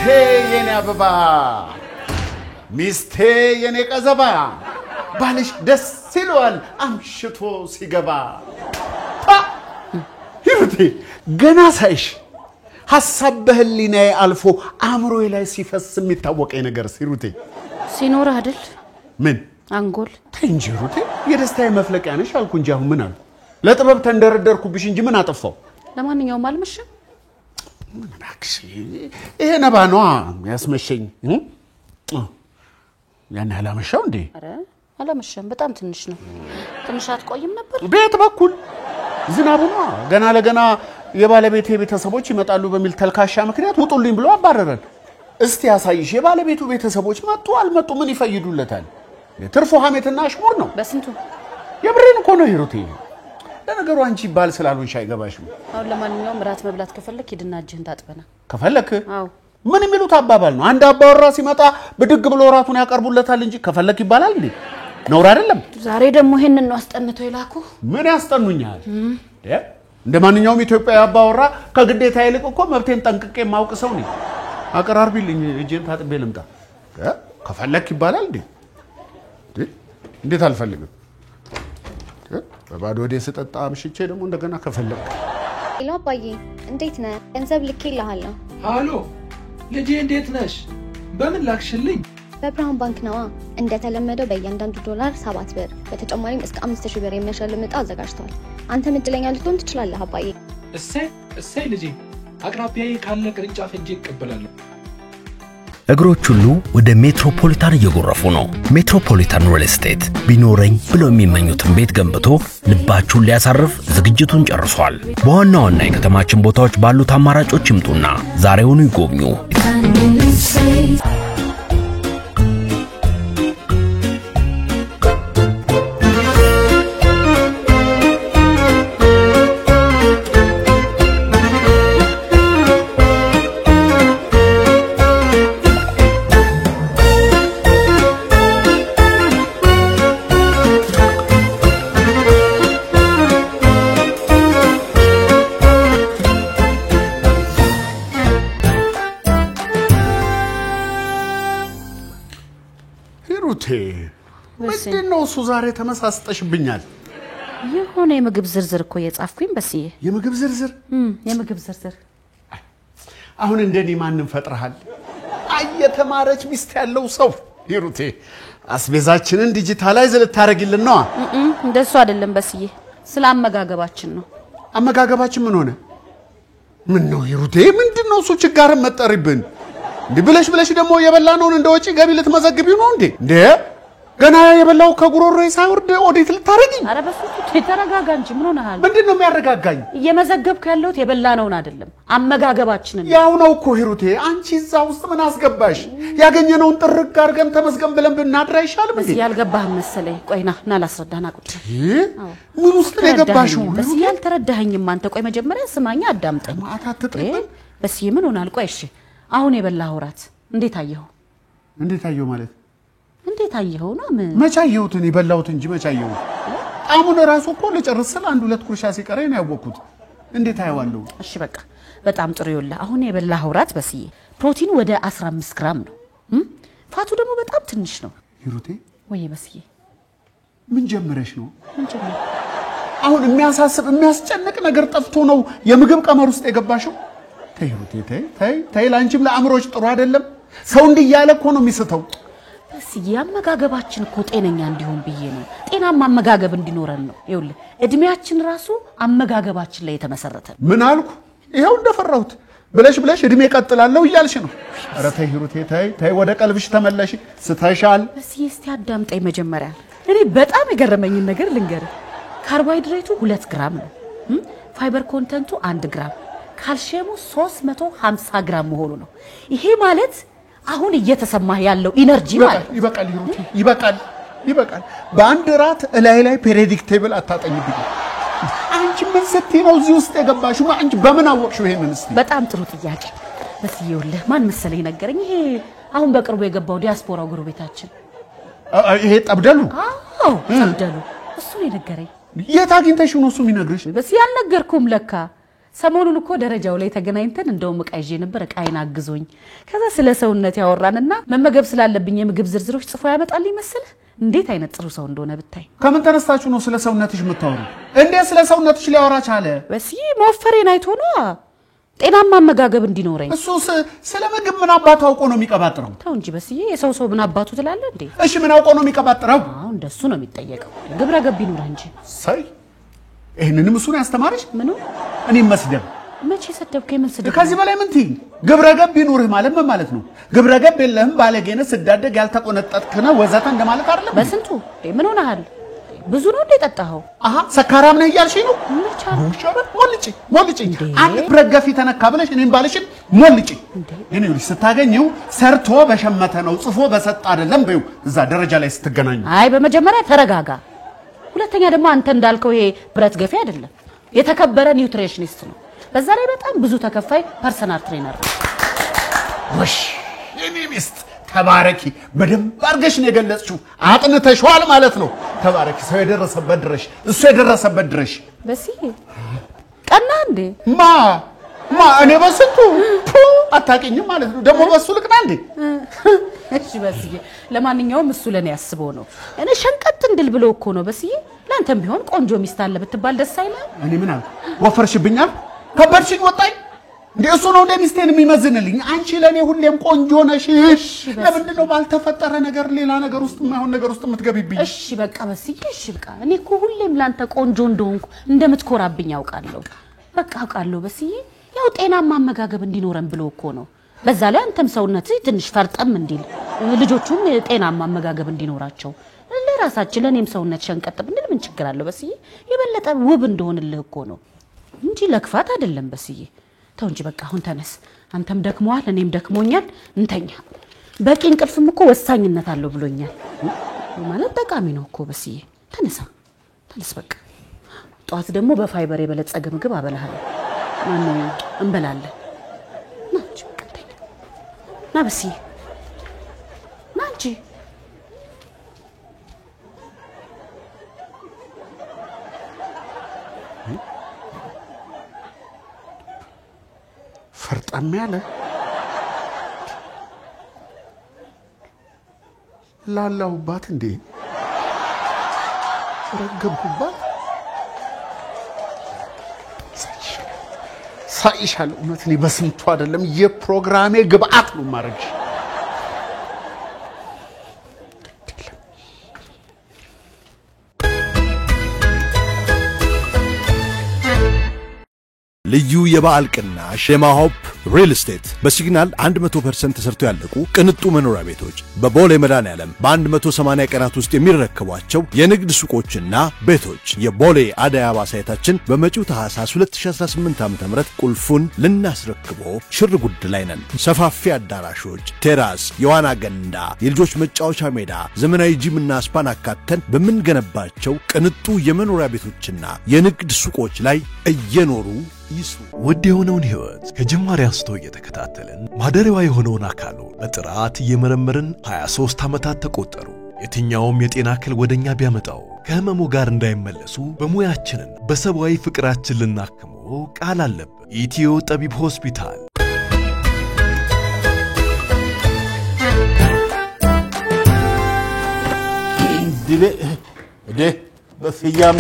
የኔ አበባ ሚስቴ የኔ ቀዘባ ባልሽ ደስ ይለዋል አምሽቶ ሲገባ ሂሩቴ ገና ሳይሽ ሐሳብ በህሊናዬ አልፎ አእምሮዬ ላይ ሲፈስ የሚታወቀኝ ነገር ሂሩቴ ሲኖር አይደል ምን አንጎል እንጂ ሂሩቴ የደስታዬ መፍለቂያ ነሽ አልኩ እንጂ አሁን ምን አሉ ለጥበብ ተንደረደርኩብሽ እንጂ ምን አጠፋው ለማንኛውም አልመሸም ምን ባክሽ ይሄ ነባ ነው ያስመሸኝ ያን ያላመሻው እንዴ አረ አላመሸም በጣም ትንሽ ነው ትንሽ አትቆይም ነበር ቤት በኩል ዝናቡ ነው ገና ለገና የባለቤቴ ቤተሰቦች ይመጣሉ በሚል ተልካሻ ምክንያት ውጡልኝ ብሎ አባረረን እስቲ ያሳይሽ የባለቤቱ ቤተሰቦች መጡ አልመጡ ምን ይፈይዱለታል ትርፉ ሐሜትና አሽሙር ነው በስንቱ የብሬን እኮ ነው ሂሩቴ ለነገሩ አንቺ ባል ስላልሆንሽ አይገባሽም አሁን ለማንኛውም ራት መብላት ከፈለክ ሂድና እጅህን ታጥበና ከፈለክ አዎ ምን የሚሉት አባባል ነው አንድ አባወራ ሲመጣ ብድግ ብሎ ራቱን ያቀርቡለታል እንጂ ከፈለክ ይባላል እንዴ ነውር አይደለም ዛሬ ደግሞ ይሄንን ነው አስጠንቶ ይላኩ ምን ያስጠኑኛል እንደማንኛውም ኢትዮጵያዊ አባወራ ከግዴታ ይልቅ እኮ መብቴን ጠንቅቄ ማውቅ ሰው ነኝ አቀራርቢልኝ እጄን ታጥቤ ልምጣ ከፈለክ ይባላል እንዴ እንዴት አልፈልግም በባዶ ወዴ ስጠጣ አምሽቼ ደግሞ እንደገና ከፈለክ ሄሎ አባዬ እንዴት ነህ ገንዘብ ልኬልሃለሁ ሃሎ ልጄ እንዴት ነሽ በምን ላክሽልኝ በብርሃን ባንክ ነዋ እንደተለመደው በእያንዳንዱ ዶላር 7 ብር በተጨማሪም እስከ 5000 ብር የሚያሸልም ዕጣ አዘጋጅቷል አንተም እድለኛ ልትሆን ትችላለህ አባዬ እሰይ ልጄ አቅራቢያዬ ካለ ቅርንጫፍ ሄጄ እቀበላለሁ እግሮች ሁሉ ወደ ሜትሮፖሊታን እየጎረፉ ነው ሜትሮፖሊታን ሪል ስቴት ቢኖረኝ ብለው የሚመኙትን ቤት ገንብቶ ልባችሁን ሊያሳርፍ ዝግጅቱን ጨርሷል በዋና ዋና የከተማችን ቦታዎች ባሉት አማራጮች ይምጡና ዛሬውኑ ይጎብኙ ምንድነው እሱ ዛሬ ተመሳስጠሽብኛል የሆነ የምግብ ዝርዝር እኮ የጻፍኩኝ በስዬ የምግብ ዝርዝር አሁን እንደኔ ማንንም ፈጥረሃል አየተማረች ሚስት ያለው ሰው ሂሩቴ አስቤዛችንን ዲጂታላይዝ ልታረግልን ነው እንደሱ አይደለም በስዬ ስለ አመጋገባችን ነው አመጋገባችን ምን ሆነ ምን ነው ሂሩቴ ምንድነው እሱ ችጋርን መጠሪብን እንዴ ብለሽ ደግሞ የበላነውን እንደወጪ ገቢ ልትመዘግቢው ነው እንዴ ገና የበላው ከጉሮሮዬ ሳይወርድ ኦዲት ልታረጊኝ አረ በፍጹም ተረጋጋ እንጂ ምን ሆነሃል ምንድነው የሚያረጋጋኝ እየመዘገብኩ ያለሁት የበላነውን አይደለም አመጋገባችንን ያው ነው እኮ ሂሩቴ አንቺ እዛ ውስጥ ምን አስገባሽ ያገኘነውን ጥርቅ አድርገን ተመዝገን ብለን ብናድር አይሻልም እንዴ ያልገባህ መሰለኝ ቆይና ላስረዳና ቁጭ ምን ውስጥ የገባሽው በስ ያልተረዳኸኝም አንተ ቆይ መጀመሪያ ስማኛ አዳምጠኝ ማታትጥብን በስ ምን ሆናል ቆይ እሺ አሁን የበላኸው ራት እንዴት አየኸው ማለት እንዴት አየኸው ነው መቻየሁት እኔ በላሁት እንጂ መቻየሁ አሁን ራሱ እኮ ለጨርሰል አንድ ሁለት ኩርሻ ሲቀረኝ ነው ያወቅኩት እንዴት አየዋለሁ እሺ በቃ በጣም ጥሩ ይኸውልህ አሁን የበላኸው ራት በስዬ ፕሮቲን ወደ 15 ግራም ነው ፋቱ ደግሞ በጣም ትንሽ ነው ሂሩቴ ወይ በስዬ ምን ጀመረሽ ነው አሁን የሚያሳስብ የሚያስጨንቅ ነገር ጠፍቶ ነው የምግብ ቀመር ውስጥ የገባሽው ተይ ሂሩቴ ተይ ላንቺም ለአምሮች ጥሩ አይደለም ሰው እንዲያለ እኮ ነው የሚስተው በስዬ አመጋገባችን እኮ ጤነኛ እንዲሆን ብዬ ነው ጤናማ አመጋገብ እንዲኖረን ነው ይኸውልህ እድሜያችን ራሱ አመጋገባችን ላይ የተመሰረተ ምን አልኩ ይሄው እንደፈራሁት ብለሽ እድሜ ቀጥላለሁ እያልሽ ነው አረ ተይ ሂሩቴ ተይ ወደ ቀልብሽ ተመለሽ ስተሻል በስዬ እስቲ አዳምጠኝ መጀመሪያ እኔ በጣም የገረመኝ ነገር ልንገርህ ካርቦሃይድሬቱ 2 ግራም ነው ፋይበር ኮንተንቱ 1 ግራም ካልሲየሙ 350 ግራም መሆኑ ነው ይሄ ማለት አሁን እየተሰማህ ያለው ኢነርጂ ማለት ይበቃል ሂሩቴ ይበቃል በአንድ ራት ላይ ፔሪዮዲክ ቴብል አታጠኝብኝ አንቺ ምን ስትይ ነው እዚህ ውስጥ የገባሽው አንቺ በምን አወቅሽው ይሄንን እስቲ በጣም ጥሩ ጥያቄ በስዬውልህ ማን መሰለኝ ነገረኝ ይሄ አሁን በቅርቡ የገባው ዲያስፖራው ጎረቤታችን ይሄ ጠብደሉ አዎ ጠብደሉ እሱ ነው ነገረኝ የት አግኝተሽው ነው እሱ የሚነግርሽ በስ ያልነገርኩም ለካ ሰሞኑን እኮ ደረጃው ላይ ተገናኝተን እንደውም ዕቃ ይዤ ነበር ዕቃዬን አግዞኝ ከዛ ስለ ሰውነት ያወራንና መመገብ ስላለብኝ የምግብ ዝርዝሮች ጽፎ ያመጣልኝ መሰለህ እንዴት አይነት ጥሩ ሰው እንደሆነ ብታይ ከምን ተነስታችሁ ነው ስለ ሰውነትሽ የምታወሩ እንዴት ስለ ሰውነትሽ ሊያወራ ቻለ በስዬ መወፈሬን አይቶ ነው ጤናማ አመጋገብ እንዲኖረኝ እሱ ስለ ምግብ ምን አባቱ አውቆ ነው የሚቀባጥረው ተው እንጂ በስዬ የሰው ሰው ምን አባቱ ትላለህ እንዴ እሺ ምን አውቆ ነው የሚቀባጥረው አዎ እንደሱ ነው የሚጠየቀው ግብረ ገብ ይኖርህ እንጂ ሳይ ይሄንንም እሱ ነው ያስተማርሽ ምኑ እኔ መስደብ መቼ ሰደብከኝ ምን ስደብ ከዚህ በላይ ምን ትይ ግብረ ገብ ይኖርህ ማለት ምን ማለት ነው ግብረ ገብ የለህም ባለጌነ ስዳደግ ያልተቆነጠጥክነ ወዘተ እንደማለት አይደለም በስንቱ ምን ሆነሃል ብዙ ነው እንደጠጣኸው አሃ ሰካራም ነህ እያልሽኝ ነው ምንቻለ ሞልጪ አንድ ብረገፊ ተነካ ብለሽ እኔን ባልሽን ሞልጪ እኔ ልጅ ስታገኘው ሰርቶ በሸመተ ነው ጽፎ በሰጣ አይደለም በይው እዛ ደረጃ ላይ ስትገናኙ አይ በመጀመሪያ ተረጋጋ ሁለተኛ ደግሞ አንተ እንዳልከው ይሄ ብረት ገፊ አይደለም የተከበረ ኒውትሪሽኒስት ነው በዛ ላይ በጣም ብዙ ተከፋይ ፐርሰናል ትሬነር ወሽ የኔ ሚስት ተባረኪ በደንብ አርገሽ ነው የገለጽሽው አጥንተሽዋል ማለት ነው ተባረኪ ሰው የደረሰበት ድረሽ እሱ የደረሰበት ድረሽ በስዬ ቀና እንዴ ማ እኔ በስንቱ አታውቂኝም ማለት ነው ደግሞ በሱ ልቅና እንዴ እሺ በስዬ ለማንኛውም እሱ ለኔ ያስበው ነው እኔ ሸንቀጥ እንድል ብሎ እኮ ነው በስዬ ላንተም ቢሆን ቆንጆ ሚስት አለ ብትባል ደስ አይልም እኔ ምን አለ ወፈርሽብኛል ከበርሽኝ ወጣኝ እንዴ እሱ ነው እንደሚስቴን የሚመዝንልኝ አንቺ ለኔ ሁሌም ቆንጆ ነሽ ለምንድን ነው ባልተፈጠረ ነገር ሌላ ነገር ውስጥ የማይሆን ነገር ውስጥ የምትገቢብኝ እሺ በቃ በስዬ እሺ በቃ እኔ እኮ ሁሌም ላንተ ቆንጆ እንደሆንኩ እንደምትኮራብኝ አውቃለሁ በቃ አውቃለሁ በስዬ ያው ጤናማ አመጋገብ እንዲኖረን ብሎ እኮ ነው በዛ ላይ አንተም ሰውነት ትንሽ ፈርጠም እንዲል ልጆቹም ጤናማ አመጋገብ እንዲኖራቸው ለራሳችን ለኔም ሰውነት ሸንቀጥ ብንል ምን ችግር አለው በስዬ የበለጠ ውብ እንደሆንልህ እኮ ነው እንጂ ለክፋት አይደለም በስዬ ተው እንጂ በቃ አሁን ተነስ አንተም ደክሞዋል እኔም ደክሞኛል እንተኛ በቂ እንቅልፍም እኮ ወሳኝነት አለው ብሎኛል ማለት ጠቃሚ ነው እኮ በስዬ ተነስ በቃ ጧት ደግሞ በፋይበር የበለጸገ ምግብ አበላሃለሁ ማነው እንበላለን ናንቺ ቀጥተኛ ና በስዬ ናንቺ ፈርጣም ያለ ላላውባት እንዴ ረገብኩባት ሳይሻል እውነት ነው በስንቱ አይደለም የፕሮግራሜ ግብአት ነው ማረግ ልዩ የበዓል ቅናሽ የማሆፕ ሪል ስቴት በሲግናል 100% ተሰርቶ ያለቁ ቅንጡ መኖሪያ ቤቶች በቦሌ መድኃኔዓለም በ180 ቀናት ውስጥ የሚረከቧቸው የንግድ ሱቆችና ቤቶች የቦሌ አደይ አበባ ሳይታችን በመጪው ታህሳስ 2018 ዓ.ም ቁልፉን ልናስረክቦ ሽር ጉድ ላይ ነን። ሰፋፊ አዳራሾች፣ ቴራስ፣ የዋና ገንዳ፣ የልጆች መጫወቻ ሜዳ፣ ዘመናዊ ጂምና ስፓን አካተን በምንገነባቸው ቅንጡ የመኖሪያ ቤቶችና የንግድ ሱቆች ላይ እየኖሩ ይስሩ። ውድ የሆነውን ህይወት ከጅማሬ አንስቶ እየተከታተልን ማደሪያዋ የሆነውን አካሉ በጥራት እየመረመርን 23 ዓመታት ተቆጠሩ። የትኛውም የጤና እክል ወደኛ ቢያመጣው ከህመሙ ጋር እንዳይመለሱ በሙያችንን በሰብአዊ ፍቅራችን ልናክመው ቃል አለብን። ኢትዮ ጠቢብ ሆስፒታል በስያም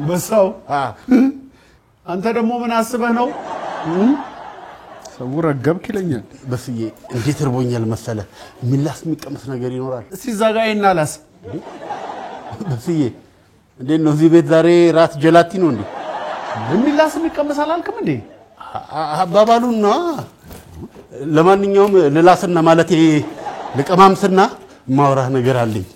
በሳው አንተ ደግሞ ምን አስበህ ነው ሰው ረገብክ ይለኛል በስዬ እንዴት እርቦኛል መሰለ ሚላስ የሚቀመስ ነገር ይኖራል እስቲ ዛጋይ እናላስ በስዬ እንዴት ነው እዚህ ቤት ዛሬ ራት ጀላቲ ነው እንዴ ሚላስ የሚቀመስ አላልክም እንዴ አባባሉና ለማንኛውም ልላስና ማለት ልቀማምስና ማውራህ ነገር አለኝ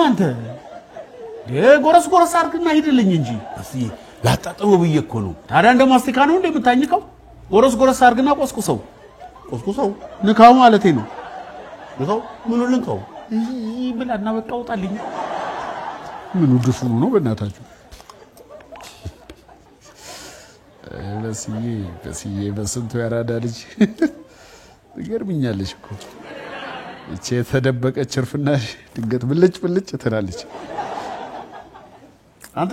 አንተ ጎረስ ጎረስ አርግና ሂድልኝ እንጂ እስቲ ላጣጣው ብዬ እኮ ነው ታዲያ እንደ ማስቲካ ነው እንደ የምታኝከው ጎረስ ጎረስ አርግና ቆስቁሰው ንካው ማለቴ ነው ንካው ምኑ ልንካው ብላና በቃ ውጣልኝ ምኑ ድፍኑ ነው በእናታችሁ በስዬ በስንቱ ያራዳ ልጅ ትገርምኛለሽ እኮ እቺ የተደበቀች እርፍናሽ ድንገት ብልጭ ትላለች። አንተ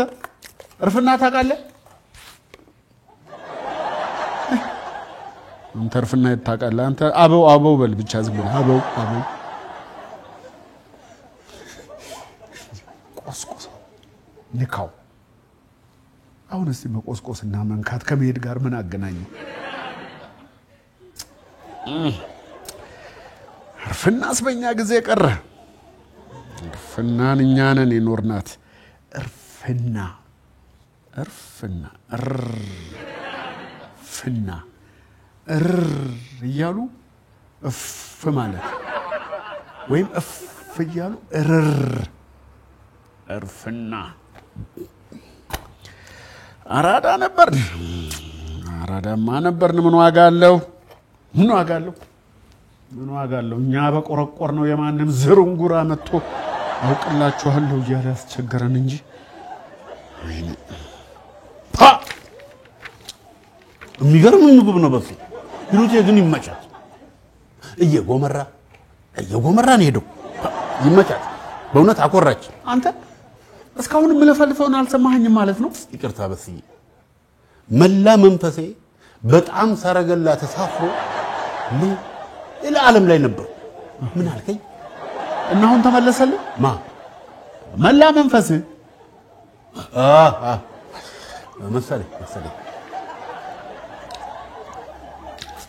እርፍና ታውቃለህ? አንተ እርፍና ታውቃለህ? አንተ አበው በል ብቻ ዝም ብለህ አበው ቆስቆስ ንካው። አሁን እስቲ መቆስቆስና መንካት ከመሄድ ጋር ምን አገናኘው? እርፍናስ በእኛ ጊዜ ቀረ። እርፍናን እኛ ነን የኖርናት። እርፍና እያሉ እፍ ማለት ወይም እፍ እያሉ እርፍና አራዳ ነበር። አራዳማ ነበርን። ምን ዋጋ አለው? እኛ በቆረቆር ነው የማንም ዝርንጉራ መጥቶ አውቅላችኋለሁ እያለ ያስቸገረን እንጂ የሚገርም ምግብ ነው። በሱ ሂሩቴ ግን ይመቻት። እየጎመራ ነው ሄደው ይመቻት። በእውነት አኮራች። አንተ እስካሁን የምለፈልፈውን አልሰማኸኝም ማለት ነው? ይቅርታ በስዬ፣ መላ መንፈሴ በጣም ሰረገላ ተሳፍሮ ሌላ ዓለም ላይ ነበር። ምን አልከኝ? እና አሁን ተመለሰልህ? መላ መንፈስ መሰለኝ።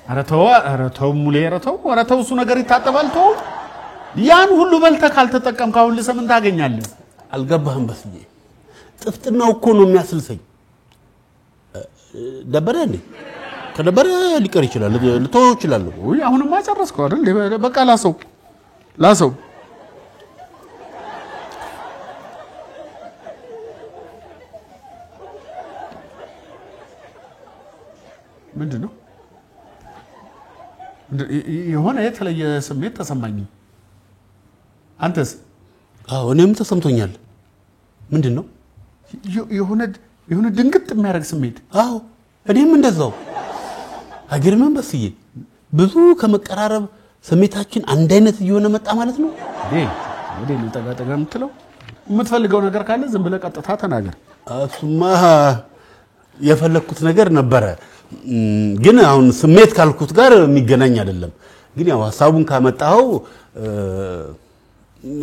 ኧረ ተው ሙሌ፣ ኧረ ተው እሱ ነገር ይታጠባል። ተው ያን ሁሉ በልተህ ካልተጠቀምክ አሁን ምን ታገኛለህ? አልገባህም በስዬ። ጥፍጥናው እኮ ነው የሚያስልሰኝ። ደበረ እንዴ? ከደበረ ሊቀር ይችላል፣ ልተወው እችላለሁ። ውይ አሁንማ ጨረስከው አይደል? በቃ ላሰው ምንድን ነው? የሆነ የተለየ ስሜት ተሰማኝ። አንተስ? አዎ እኔም ተሰምቶኛል። ምንድን ነው? የሆነ ድንግጥ የሚያደርግ ስሜት። አዎ እኔም እንደዛው። አይገርምም በስዬ? ብዙ ከመቀራረብ ስሜታችን አንድ አይነት እየሆነ መጣ ማለት ነው። ወዴ ነው ጠጋጠጋ የምትለው? የምትፈልገው ነገር ካለ ዝም ብለህ ቀጥታ ተናገር። እሱማ የፈለኩት ነገር ነበረ፣ ግን አሁን ስሜት ካልኩት ጋር የሚገናኝ አይደለም። ግን ያው ሐሳቡን ካመጣው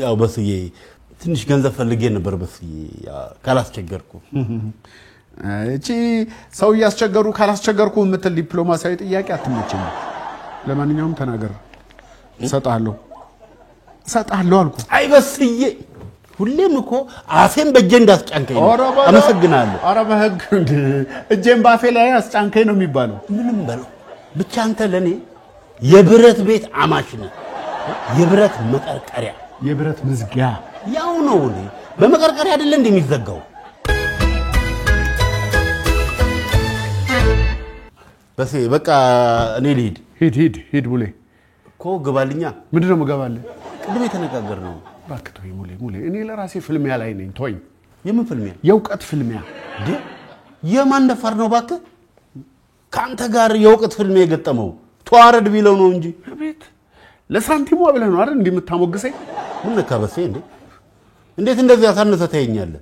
ያው በስዬ ትንሽ ገንዘብ ፈልጌ ነበር በስዬ፣ ካላስቸገርኩ። እቺ ሰው ያስቸገሩ ካላስቸገርኩ የምትል ዲፕሎማሲያዊ ጥያቄ አትመቸኝ። ለማንኛውም ተናገር። እሰጣለሁ አልኩ። አይ በስዬ ሁሌም እኮ አፌን በእጄ እንዳስጫንከኝ። አመሰግናለሁ። ኧረ በህግ እጄን ባፌ ላይ አስጫንከኝ ነው የሚባለው። ምንም በለው ብቻ አንተ ለኔ የብረት ቤት አማች ነህ። የብረት መቀርቀሪያ፣ የብረት መዝጊያ ያው ነው። በመቀርቀሪያ አይደለ እንደሚዘጋው። በሴ በቃ እኔ ልሂድ። ሂድ ሙሌ። እኮ ግባልኛ። ምንድን ነው የምገባልህ? ቅድም የተነጋገርነው። እባክህ ተወኝ ሙሌ። እኔ ለራሴ ፍልሚያ ላይ ነኝ። ተወኝ። የምን ፍልሚያ? የእውቀት ፍልሚያ። የማን ደፋር ነው እባክህ? ከአንተ ጋር የእውቀት ፍልሚያ የገጠመው ተዋረድ ቢለው ነው እንጂ። ቤት ለሳንቲሟ ብለህ ነው አይደል እንዲህ የምታሞግሰኝ? ምን ነካ በሴ? እንዴት እንደዚህ አሳነሰ ታየኛለህ?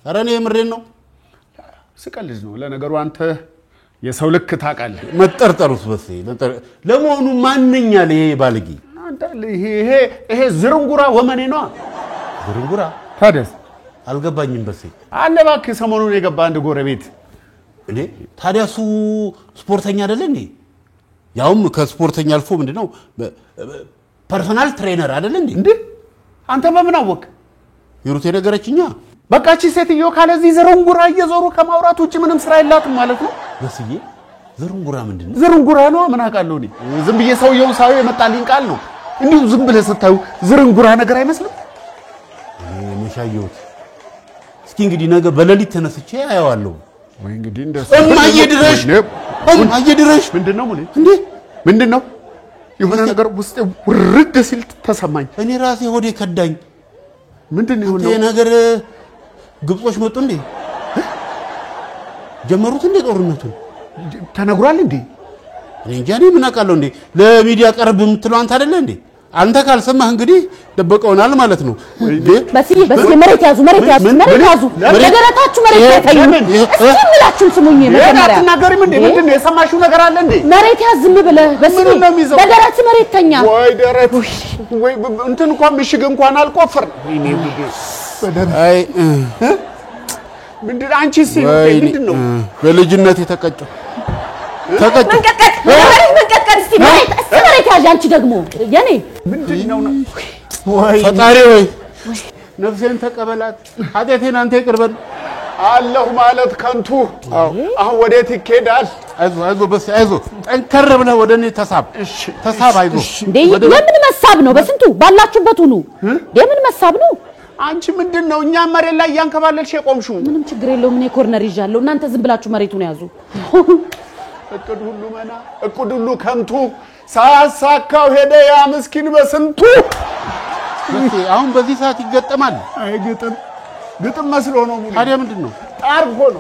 ኧረ እኔ የምሬን ነው። ስቀልድ ነው። ለነገሩ አንተ የሰው ልክ ታውቃለህ። መጠርጠሩስ በሴ ለመሆኑ ማንኛል ይሄ ባለጌ? ይሄ ዝርንጉራ ወመኔ ነው። ዝርንጉራ? ታዲያስ? አልገባኝም በሴ። አለ እባክህ ሰሞኑን የገባ አንድ ጎረቤት። ታዲያ እሱ ስፖርተኛ አይደለ እንዴ? ያውም ከስፖርተኛ አልፎ ምንድነው ፐርሰናል ትሬነር አይደለ እንዴ? አንተ በምን አወቅ? ሂሩቴ ነገረችኛ። በቃ እቺ ሴትዮ ካለዚህ ዝርንጉራ እየዞሩ ከማውራት ውጭ ምንም ስራ የላትም ማለት ነው። በስዬ ዝርንጉራ ምንድነው? ዝርንጉራ ነው። ምን አውቃለሁ እኔ። ዝም ብዬ ሰውየውን ሳየው የመጣልኝ ቃል ነው። እንዲሁ ዝም ብለህ ስታዩ ዝርንጉራ ነገር አይመስልም? መሻየውት። እስኪ እንግዲህ ነገ በሌሊት ተነስቼ አየዋለሁ። ወይ እንግዲህ እንደሱ እማዬ ድረሽ። ምንድነው ሙሌ? ምንድነው? የሆነ ነገር ውስጥ ውርድ ሲል ተሰማኝ። እኔ ራሴ ሆዴ ከዳኝ። ምንድነው የሆነው? ይሄ ነገር ግብጾች መጡ እንዴ? ጀመሩት እንዴ ጦርነቱን? ተነግሯል እንዴ? እኔ እንጃ እኔ ምን አውቃለሁ እንዴ? ለሚዲያ ቀርብ የምትለው አንተ አይደለ እንዴ? አንተ ካልሰማህ እንግዲህ ደበቀውናል ማለት ነው። በስዬ መሬት ያዙ ነገራታችሁ መሬት ያታዩ እስኪ ምላችሁ ስሙኝ መጀመሪያ አትናገሪም እንዴ? ምንድነው የሰማሽው ነገር አለ እንዴ? መሬት ያዝ ዝም ብለህ በስዬ ነገራት መሬት ተኛ ወይ ደረት ወይ እንትን እንኳን ምሽግ እንኳን አልቆፈር ወይኔ ጉዴ አይ ምንድነው አንቺስ ምንድነው በልጅነት የተቀጨው መንቀጥቀጥ እስቲ መሬት ያዥ አንቺ ደግሞ የኔ ምንድነው ወይ ፈጣሪ ወይ ነፍሴን ተቀበላት ኃጢአቴን አንተ ይቅርበል አላህ ማለት ከንቱ አሁን ወዴት ይኬዳል አይዞ በስ አይዞ ጠንከር ብለህ ወደኔ ተሳብ እሺ ተሳብ አይዞ ለምን መሳብ ነው በስንቱ ባላችሁበት ሁሉ ለምን መሳብ ነው አንቺ ምንድነው እኛ መሬት ላይ ያንከባለልሽ የቆምሽው ምንም ችግር የለውም እኔ ኮርነር ይዣለሁ እናንተ ዝም ብላችሁ መሬቱን ያዙ እቅድ ሁሉ መና እቅድ ሁሉ ከንቱ ሳያሳካው ሄደ ያ ምስኪን በስንቱ አሁን በዚህ ሰዓት ይገጠማል አይ ግጥም መስሎ ነው ሙሉ ታዲያ ምንድነው ጣር ሆኖ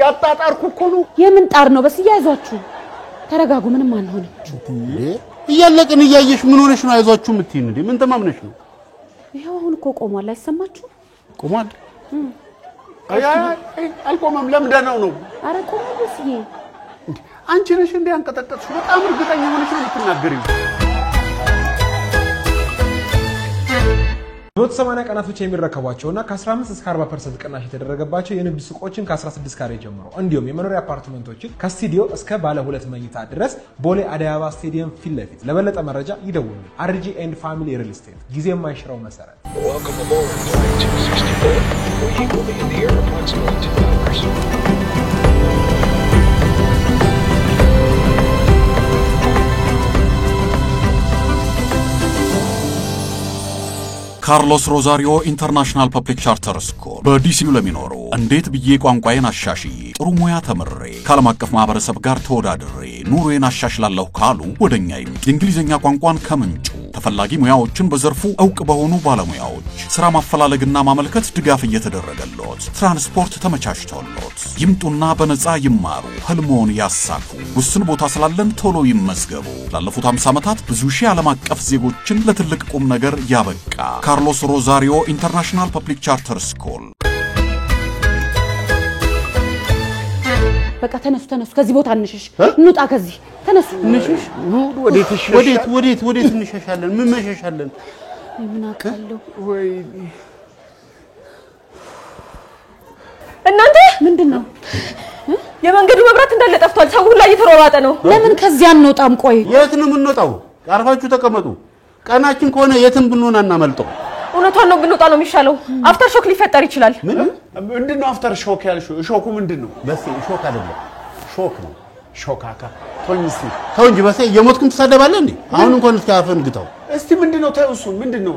ያጣጣርኩ እኮ ነው የምን ጣር ነው በስ ያይዟችሁ ተረጋጉ ምንም አልሆነም እያለቅን እያየሽ ምን ሆነሽ ነው አይዟችሁ የምትይኝ እንዴ ምን ተማምነሽ ነው ይሄው አሁን እኮ ቆሟል አይሰማችሁ ቆሟል አይ አልቆመም ለምደነው ነው አረ ቆሟል በስዬ አንቺ ነሽ እንዴ አንቀጠቀጥሽ በጣም እርግጠኛ ሆነሽ ነው የምትናገሪው 180 ቀናቶች የሚረከቧቸውና ከ15 እስከ 40% ቅናሽ የተደረገባቸው የንግድ ሱቆችን ከ16 ካሬ ጀምሮ እንዲሁም የመኖሪያ አፓርትመንቶችን ከስቱዲዮ እስከ ባለ 2 መኝታ ድረስ ቦሌ አዲስ አበባ ስቴዲየም ፊት ለፊት ለበለጠ መረጃ ይደውሉ RG and Family Real Estate ጊዜ የማይሽረው መሰረት Welcome aboard Flight 264 we will be in the air approximately 2 hours ካርሎስ ሮዛሪዮ ኢንተርናሽናል ፐብሊክ ቻርተር ስኩል በዲሲዩ ለሚኖሩ እንዴት ብዬ ቋንቋዬን አሻሽዬ ጥሩ ሙያ ተምሬ ከዓለም አቀፍ ማህበረሰብ ጋር ተወዳድሬ ኑሮዬን አሻሽላለሁ ካሉ ወደኛ ይምጡ። የእንግሊዝኛ ቋንቋን ከምንጩ ተፈላጊ ሙያዎችን በዘርፉ ዕውቅ በሆኑ ባለሙያዎች ስራ ማፈላለግና ማመልከት ድጋፍ እየተደረገለት ትራንስፖርት ተመቻችቶለት ይምጡና በነፃ ይማሩ ህልሞን ያሳኩ። ውስን ቦታ ስላለን ቶሎ ይመዝገቡ። ላለፉት 50 ዓመታት ብዙ ሺህ ዓለም አቀፍ ዜጎችን ለትልቅ ቁም ነገር ያበቃ ካርሎስ ሮዛሪዮ ኢንተርናሽናል ፐብሊክ ቻርተር ስኩል። በቃ ተነሱ ከዚህ ቦታ እንሽሽ እንውጣ ከዚህ ተነሱ እንሽሽ ወዴት እንሸሻለን ምን መሸሻለን ምን አቃለው ወይ እናንተ ምንድነው የመንገዱ መብራት እንዳለ ጠፍቷል ሰው ሁሉ እየተሯሯጠ ነው ለምን ከዚህ አንወጣም ቆይ የት ነው የምንወጣው አርፋችሁ ተቀመጡ ቀናችን ከሆነ የትም ብንሆን አናመልጠው እውነቷን ነው ብንወጣ ነው የሚሻለው አፍተር ሾክ ሊፈጠር ይችላል ምንድነው አፍተር ሾክ ያልሽው ሾኩ ምንድነው በስ ሾክ አይደለም ሾክ ነው ሾካካ ቶኝሲ ተው እንጂ በስ የሞትኩም ተሳደባለህ እንዴ አሁን እንኳን እስካፈን ግታው እስቲ ምንድነው ተውሱ ምንድነው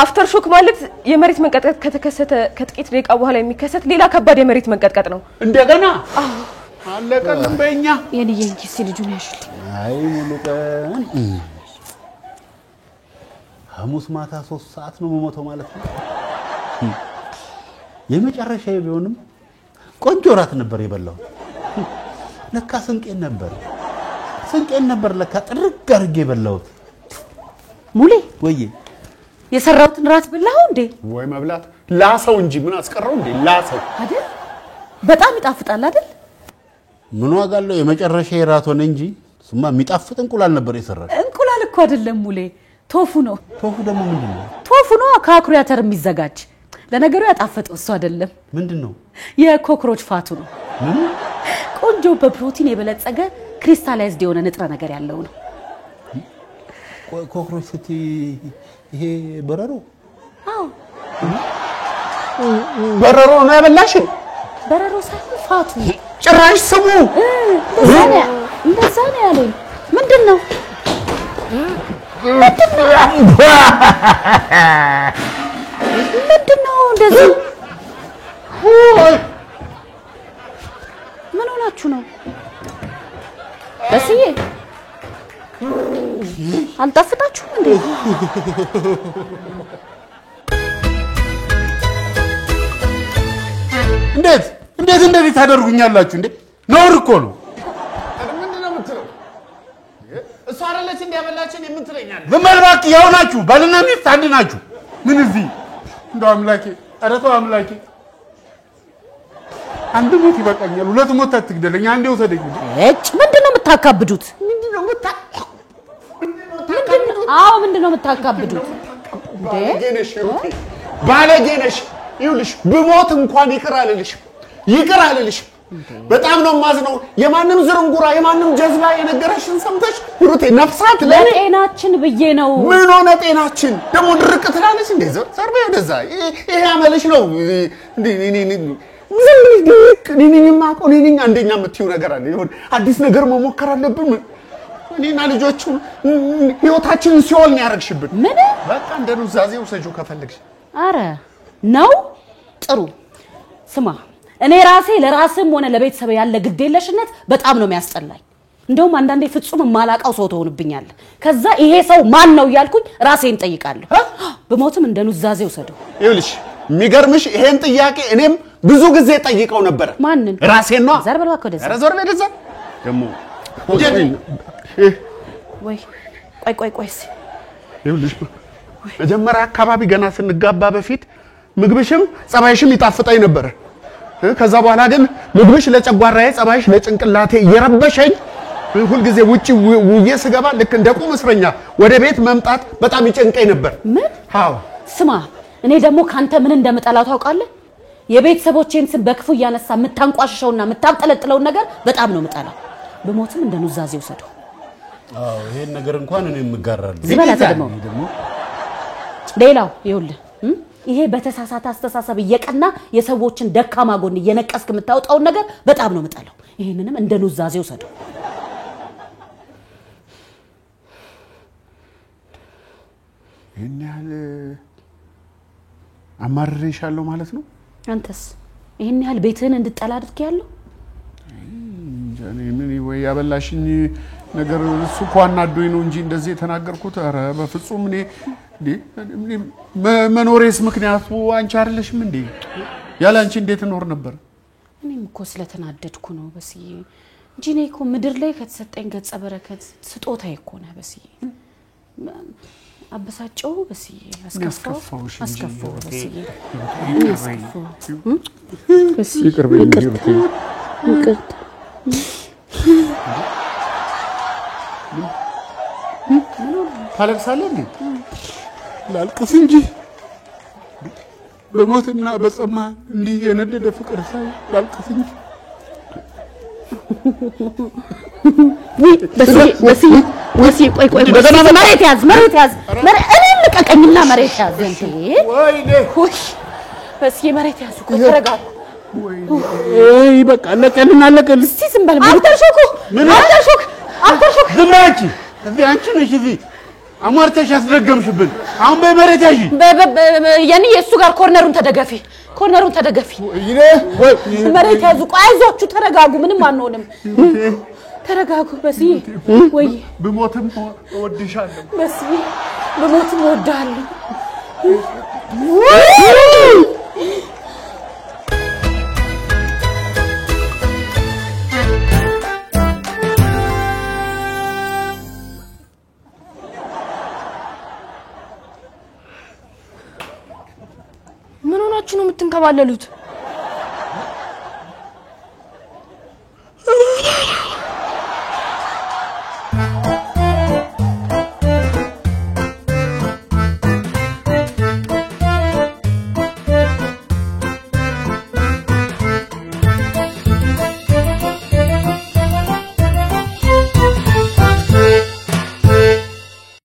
አፍተር ሾክ ማለት የመሬት መንቀጥቀጥ ከተከሰተ ከጥቂት ደቂቃ በኋላ የሚከሰት ሌላ ከባድ የመሬት መንቀጥቀጥ ነው እንደገና አለቀንም በእኛ የልየን ኪስ ልጁን ያሽል አይ ሙሉ ቀን ሐሙስ ማታ 3 ሰዓት ነው መሞተው ማለት ነው የመጨረሻዬ ቢሆንም ቆንጆ ራት ነበር የበላው ለካ ስንቄን ነበር ለካ ጥርግ አድርጌ የበላው ሙሌ ወዬ የሰራውትን ራት በላው እንዴ ወይ መብላት ላሰው እንጂ ምን አስቀረው እንዴ ላሰው አይደል በጣም ይጣፍጣል አይደል ምን ዋጋለው የመጨረሻዬ ራት ሆነ እንጂ ስማ የሚጣፍጥ እንቁላል ነበር የሰራው እንቁላል እኮ አይደለም ሙሌ ቶፉ ነው ቶፉ ደግሞ ምንድነው ቶፉ ነው ከአኩሪ አተር የሚዘጋጅ ለነገሩ ያጣፈጠው እሱ አይደለም ምንድነው የኮክሮች ፋቱ ነው ቆንጆ በፕሮቲን የበለጸገ ክሪስታላይዝድ የሆነ ንጥረ ነገር ያለው ነው ኮክሮች ፍቲ ይሄ በረሮ አዎ በረሮ ነው ያበላሽ በረሮ ሳይሆን ፋቱ ጭራሽ ስሙ እንደዛ ነው ያለኝ ምንድነው እንደዚህ ምን ሆናችሁ ነው በስዬ አልጣፍጣችሁም እንዴ እንዴት እንደዚህ ታደርጉኛላችሁ እንዴ ነውር እኮ ነው እንዲያበላችን የምትለኛለህ? ዝም በል እባክህ። ያው ናችሁ ባልና ሚስት አንድ ናችሁ። ምን እዚህ እንደው አምላኬ ኧረ ተው አምላኬ አንድ ሞት ይበቃኛል። ሁለት ሞት አትግደለኝ። አንዴ ውሰደኝ። እጭ ምንድነው የምታካብዱት? ምንድነው አዎ ምንድነው የምታካብዱት? ባለጌ ነሽ። ይኸውልሽ ብሞት እንኳን ይቅር አልልሽ። በጣም ነው ማዝነው። የማንም ዝርንጉራ የማንም ጀዝባ የነገረሽን ሰምተሽ ሩቴ ነፍሳት ለጤናችን ብዬ ነው። ምን ሆነ ጤናችን? ደግሞ ድርቅ ትላለች እንዴ? ዘርበ ወደዛ ይሄ አመልሽ ነው እንዴ? ዝም ብለሽ ማቆ ነኝ አንደኛ የምትይው ነገር አለ። ይሁን አዲስ ነገር መሞከር አለብን። እኔና ልጆቹ ህይወታችንን ሲኦል ነው ያረግሽብን። ምን በቃ እንደኑዛዜው ሰጁ ከፈለግሽ አረ ነው ጥሩ። ስማ እኔ ራሴ ለራስም ሆነ ለቤተሰብ ያለ ግዴለሽነት በጣም ነው የሚያስጠላኝ። እንደውም አንዳንዴ ፍጹም ማላቃው ሰው ተሆንብኛል። ከዛ ይሄ ሰው ማን ነው ያልኩኝ ራሴን ጠይቃለሁ። በሞትም እንደኑዛዜው ሰደው። ይኸውልሽ የሚገርምሽ ይሄን ጥያቄ እኔም ብዙ ጊዜ ጠይቀው ነበር። ማንን? ራሴን ነው። ዘርበል እባክህ ወደዛ። ኧረ ዞር በል ወደዛ። ደግሞ ወይ ቆይ ይኸውልሽ መጀመሪያ አካባቢ ገና ስንጋባ በፊት ምግብሽም ጸባይሽም ይጣፍጣኝ ነበር። ከዛ በኋላ ግን ምግብሽ ለጨጓራዬ ጸባይሽ ለጭንቅላቴ እየረበሸኝ ሁሉ ጊዜ ውጪ ውዬ ስገባ ልክ እንደ ቁም እስረኛ ወደ ቤት መምጣት በጣም ይጨንቀኝ ነበር። ምን? አዎ ስማ እኔ ደግሞ ካንተ ምን እንደምጠላው ታውቃለህ? የቤተሰቦቼን ስም በክፉ እያነሳ የምታንቋሽሸውና የምታብጠለጥለው ነገር በጣም ነው የምጠላው። በሞትም እንደኑዛዜው ሰደው። አዎ ይሄን ነገር እንኳን እኔ የምጋራለሁ። ዝበላ ደግሞ ሌላው ይኸውልህ ይሄ በተሳሳተ አስተሳሰብ እየቀና የሰዎችን ደካማ ጎን እየነቀስክ የምታወጣው ነገር በጣም ነው የምጠላው። ይሄንንም እንደኑዛዜው ሰደው። ይሄን ያህል አማርሬሻለሁ ማለት ነው? አንተስ ይሄን ያህል ቤትህን እንድጠላ አድርጌያለሁ? ምን ወይ ያበላሽኝ ነገር እሱ እኮ አናዶኝ ነው እንጂ እንደዚህ የተናገርኩት። ኧረ በፍጹም እኔ መኖሬስ ምክንያቱ አንቺ አይደለሽም እንዴ? ያለ አንቺ እንዴት እኖር ነበር? እኔም እኮ ስለተናደድኩ ነው በስዬ እንጂ እኔ እኮ ምድር ላይ ከተሰጠኝ ገጸ በረከት ስጦታዬ እኮ ነው በስዬ። አበሳጨው በስዬ አስከፋው በስዬ ይቅር በይኝ ይቅርታ። ታለቅሳለህ እንዴ? ላልቅስ እንጂ በሞትና በጸማ እንዲህ የነደደ ፍቅር ሳይ ላልቅስ እንጂ። በስዬ ቆይ መሬት ያዝ እኔን ልቀቀኝና መሬት ያዝ እንዴ! ወይኔ በስዬ መሬት ያዝ ቆይ ተረጋጋ። እይ በቃ አለቀልን። እስቲ ዝም በል አትርሾክ ዝም በይ አንቺ። እዚህ አንቺ ነሽ እዚህ አሟርተሽ ያስደገምሽብን። አሁን በመሬት ያዢ ያኔ እሱ ጋር ኮርነሩን ተደገፊ መሬት ያዙ። ቆይ አይዟችሁ ተረጋጉ። ምንም አንሆንም። ተረጋጉ በስዬ። ወይ ብሞትም እወድሻለሁ በስዬ ብሞትም እወድሃለሁ። ምን ሆናችሁ ነው የምትንከባለሉት?